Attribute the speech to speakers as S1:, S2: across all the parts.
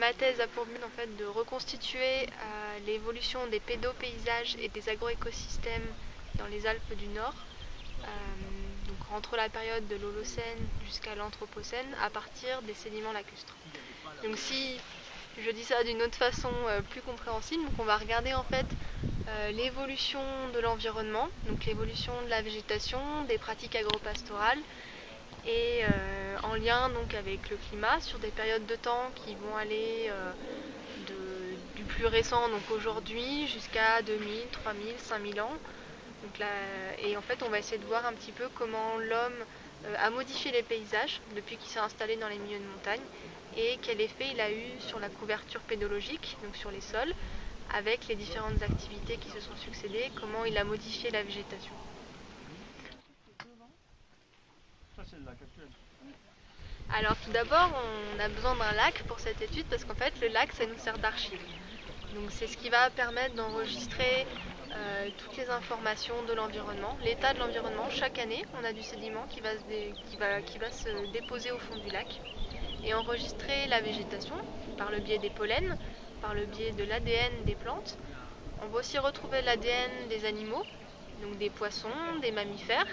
S1: Ma thèse a pour but en fait de reconstituer l'évolution des pédopaysages et des agroécosystèmes dans les Alpes du Nord, donc entre la période de l'Holocène jusqu'à l'Anthropocène à partir des sédiments lacustres. Donc si je dis ça d'une autre façon plus compréhensible, donc on va regarder en fait l'évolution de l'environnement, donc l'évolution de la végétation, des pratiques agropastorales et en lien donc avec le climat sur des périodes de temps qui vont aller du plus récent, donc aujourd'hui, jusqu'à 2000, 3000, 5000 ans. Donc là, et en fait on va essayer de voir un petit peu comment l'homme a modifié les paysages depuis qu'il s'est installé dans les milieux de montagne et quel effet il a eu sur la couverture pédologique, donc sur les sols, avec les différentes activités qui se sont succédées, comment il a modifié la végétation. Alors tout d'abord, on a besoin d'un lac pour cette étude parce qu'en fait le lac ça nous sert d'archive. Donc c'est ce qui va permettre d'enregistrer toutes les informations de l'environnement, l'état de l'environnement. Chaque année, on a du sédiment qui va se déposer au fond du lac et enregistrer la végétation par le biais des pollens, par le biais de l'ADN des plantes. On va aussi retrouver l'ADN des animaux, donc des poissons, des mammifères.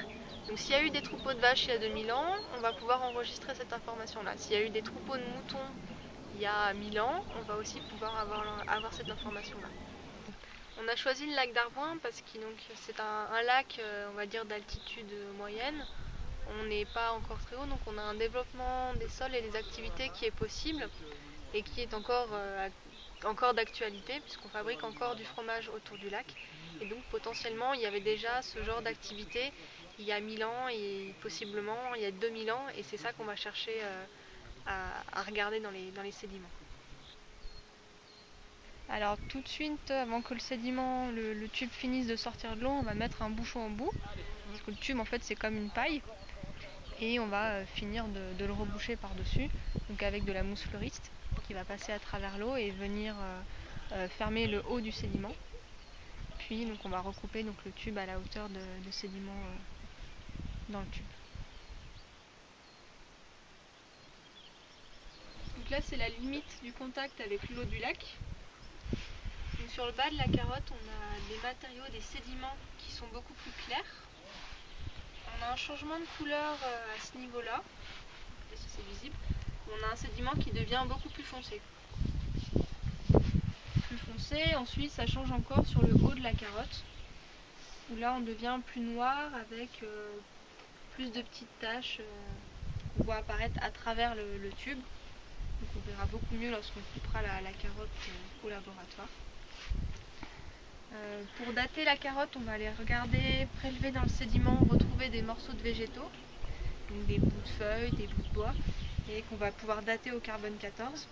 S1: Donc s'il y a eu des troupeaux de vaches il y a 2000 ans, on va pouvoir enregistrer cette information-là. S'il y a eu des troupeaux de moutons il y a 1000 ans, on va aussi pouvoir avoir cette information-là. On a choisi le lac d'Arboin parce que c'est un lac, on va dire, d'altitude moyenne. On n'est pas encore très haut, donc on a un développement des sols et des activités qui est possible et qui est encore d'actualité puisqu'on fabrique encore du fromage autour du lac. Et donc potentiellement il y avait déjà ce genre d'activité il y a 1000 ans et possiblement il y a 2000 ans, et c'est ça qu'on va chercher à regarder dans les sédiments. Alors tout de suite, avant que le sédiment, le tube finisse de sortir de l'eau, on va mettre un bouchon au bout, parce que le tube en fait c'est comme une paille, et on va finir de le reboucher par-dessus, donc avec de la mousse fleuriste qui va passer à travers l'eau et venir fermer le haut du sédiment. Puis donc on va recouper donc, le tube à la hauteur de sédiment dans le tube. Donc là c'est la limite du contact avec l'eau du lac. Donc sur le bas de la carotte, on a des matériaux, des sédiments qui sont beaucoup plus clairs. On a un changement de couleur à ce niveau-là, je ne sais pas si c'est visible. On a un sédiment qui devient beaucoup plus foncé. Ensuite ça change encore sur le haut de la carotte, où là on devient plus noir avec plus de petites taches qu'on voit apparaître à travers le tube. Donc on verra beaucoup mieux lorsqu'on coupera la carotte au laboratoire. Pour dater la carotte, on va aller regarder, prélever dans le sédiment, retrouver des morceaux de végétaux, donc des bouts de feuilles, des bouts de bois, et qu'on va pouvoir dater au carbone 14.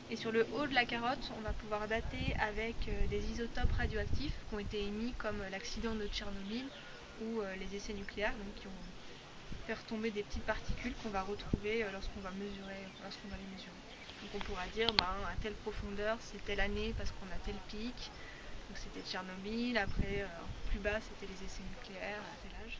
S1: Et sur le haut de la carotte, on va pouvoir dater avec des isotopes radioactifs qui ont été émis comme l'accident de Tchernobyl ou les essais nucléaires, donc qui ont fait retomber des petites particules qu'on va retrouver lorsqu'on va les mesurer. Donc on pourra dire à telle profondeur c'est telle année parce qu'on a tel pic, donc c'était Tchernobyl, après plus bas c'était les essais nucléaires à tel âge.